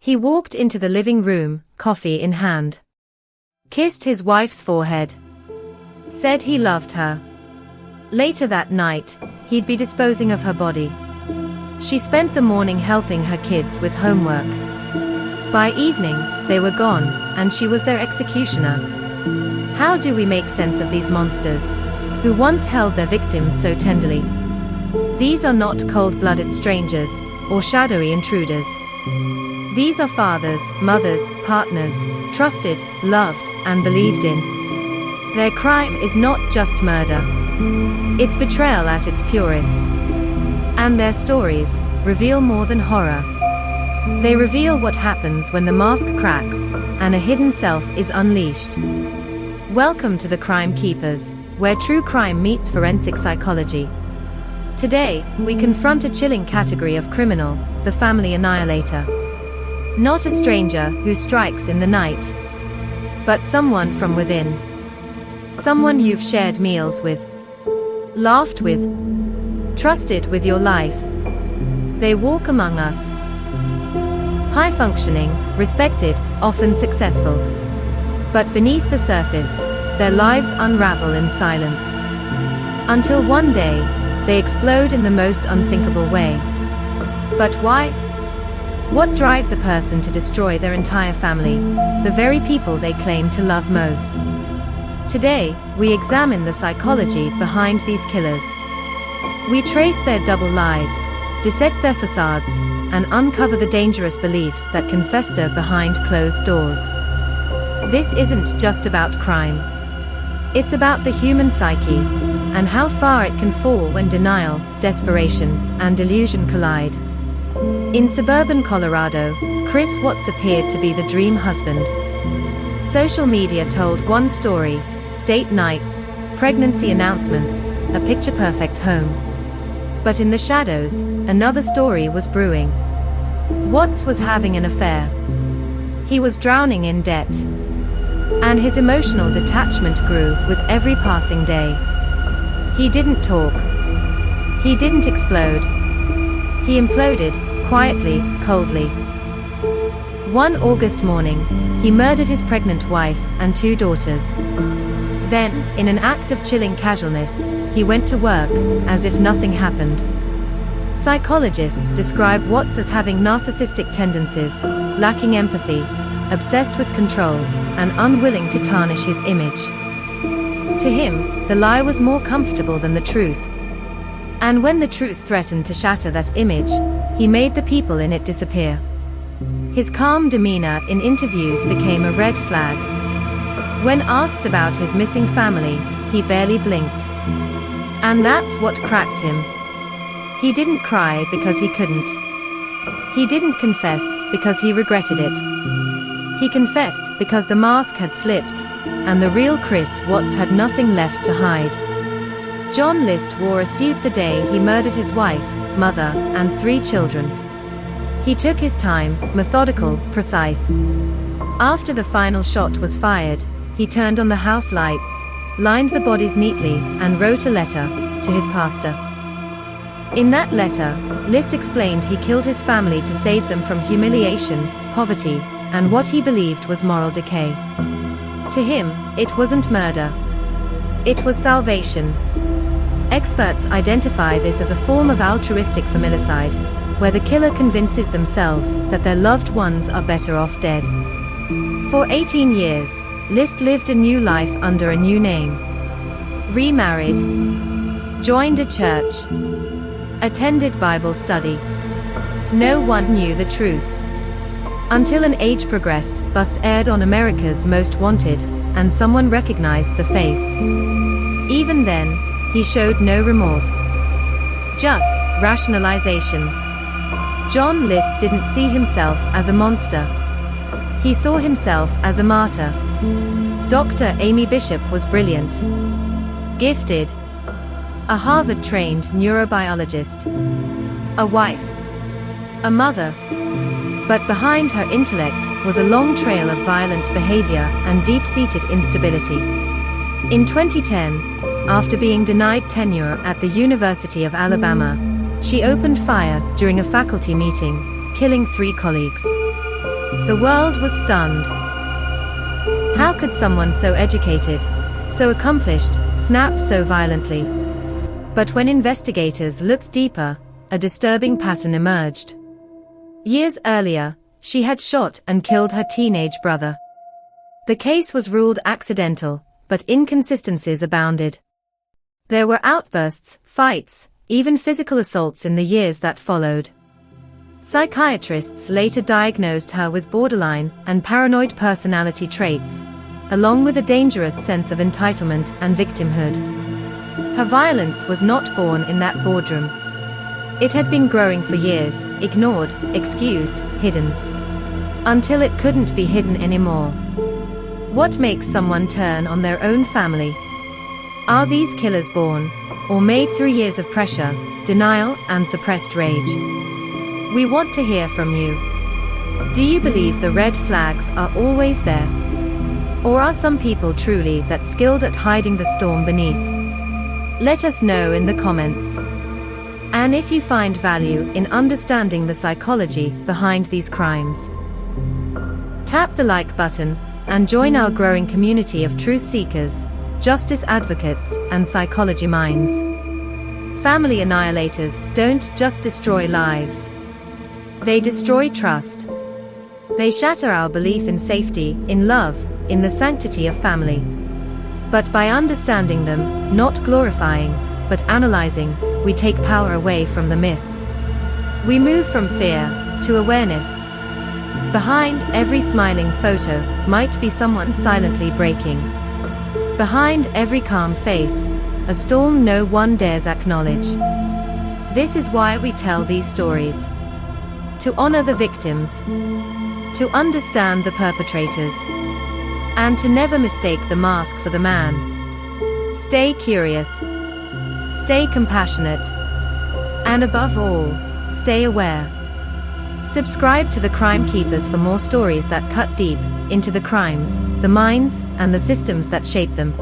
He walked into the living room, coffee in hand. Kissed his wife's forehead. Said he loved her. Later that night, he'd be disposing of her body. She spent the morning helping her kids with homework. By evening, they were gone, and she was their executioner. How do we make sense of these monsters, who once held their victims so tenderly? These are not cold-blooded strangers, or shadowy intruders. These are fathers, mothers, partners, trusted, loved, and believed in. Their crime is not just murder. It's betrayal at its purest. And their stories reveal more than horror. They reveal what happens when the mask cracks, and a hidden self is unleashed. Welcome to the Crime Keepers, where true crime meets forensic psychology. Today, we confront a chilling category of criminal, the family annihilator. Not a stranger who strikes in the night, but someone from within. Someone you've shared meals with, laughed with, trusted with your life. They walk among us. High-functioning, respected, often successful. But beneath the surface, their lives unravel in silence. Until one day, they explode in the most unthinkable way. But why? What drives a person to destroy their entire family, the very people they claim to love most? Today, we examine the psychology behind these killers. We trace their double lives, dissect their facades, and uncover the dangerous beliefs that can fester behind closed doors. This isn't just about crime. It's about the human psyche, and how far it can fall when denial, desperation, and delusion collide. In suburban Colorado, Chris Watts appeared to be the dream husband. Social media told one story: date nights, pregnancy announcements, a picture-perfect home. But in the shadows, another story was brewing. Watts was having an affair. He was drowning in debt. And his emotional detachment grew with every passing day. He didn't talk. He didn't explode. He imploded, quietly, coldly. One August morning, he murdered his pregnant wife and 2 daughters. Then, in an act of chilling casualness, he went to work, as if nothing happened. Psychologists describe Watts as having narcissistic tendencies, lacking empathy, obsessed with control, and unwilling to tarnish his image. To him, the lie was more comfortable than the truth. And when the truth threatened to shatter that image, he made the people in it disappear. His calm demeanor in interviews became a red flag. When asked about his missing family, he barely blinked. And that's what cracked him. He didn't cry because he couldn't. He didn't confess because he regretted it. He confessed because the mask had slipped, and the real Chris Watts had nothing left to hide. John List wore a suit the day he murdered his wife, mother, and 3 children. He took his time, methodical, precise. After the final shot was fired, he turned on the house lights, lined the bodies neatly, and wrote a letter to his pastor. In that letter, List explained he killed his family to save them from humiliation, poverty, and what he believed was moral decay. To him, it wasn't murder. It was salvation. Experts identify this as a form of altruistic familicide, where the killer convinces themselves that their loved ones are better off dead. For 18 years, List lived a new life under a new name. Remarried. Joined a church. Attended Bible study. No one knew the truth. Until an age progressed bust aired on America's Most Wanted, and someone recognized the face. Even then, he showed no remorse. Just rationalization. John List didn't see himself as a monster. He saw himself as a martyr. Dr. Amy Bishop was brilliant. Gifted. A Harvard-trained neurobiologist. A wife. A mother. But behind her intellect was a long trail of violent behavior and deep-seated instability. In 2010, after being denied tenure at the University of Alabama, she opened fire during a faculty meeting, killing 3 colleagues. The world was stunned. How could someone so educated, so accomplished, snap so violently? But when investigators looked deeper, a disturbing pattern emerged. Years earlier, she had shot and killed her teenage brother. The case was ruled accidental, but inconsistencies abounded. There were outbursts, fights, even physical assaults in the years that followed. Psychiatrists later diagnosed her with borderline and paranoid personality traits, along with a dangerous sense of entitlement and victimhood. Her violence was not born in that boardroom. It had been growing for years, ignored, excused, hidden. Until it couldn't be hidden anymore. What makes someone turn on their own family? Are these killers born, or made through years of pressure, denial, and suppressed rage? We want to hear from you. Do you believe the red flags are always there? Or are some people truly that skilled at hiding the storm beneath? Let us know in the comments. And if you find value in understanding the psychology behind these crimes, tap the like button and join our growing community of truth seekers, justice advocates, and psychology minds. Family annihilators don't just destroy lives. They destroy trust. They shatter our belief in safety, in love, in the sanctity of family. But by understanding them, not glorifying, but analyzing, we take power away from the myth. We move from fear to awareness. Behind every smiling photo might be someone silently breaking. Behind every calm face, a storm no one dares acknowledge. This is why we tell these stories. To honor the victims, to understand the perpetrators, and to never mistake the mask for the man. Stay curious, stay compassionate, and above all, stay aware. Subscribe to the Crime Keepers for more stories that cut deep into the crimes, the minds, and the systems that shape them.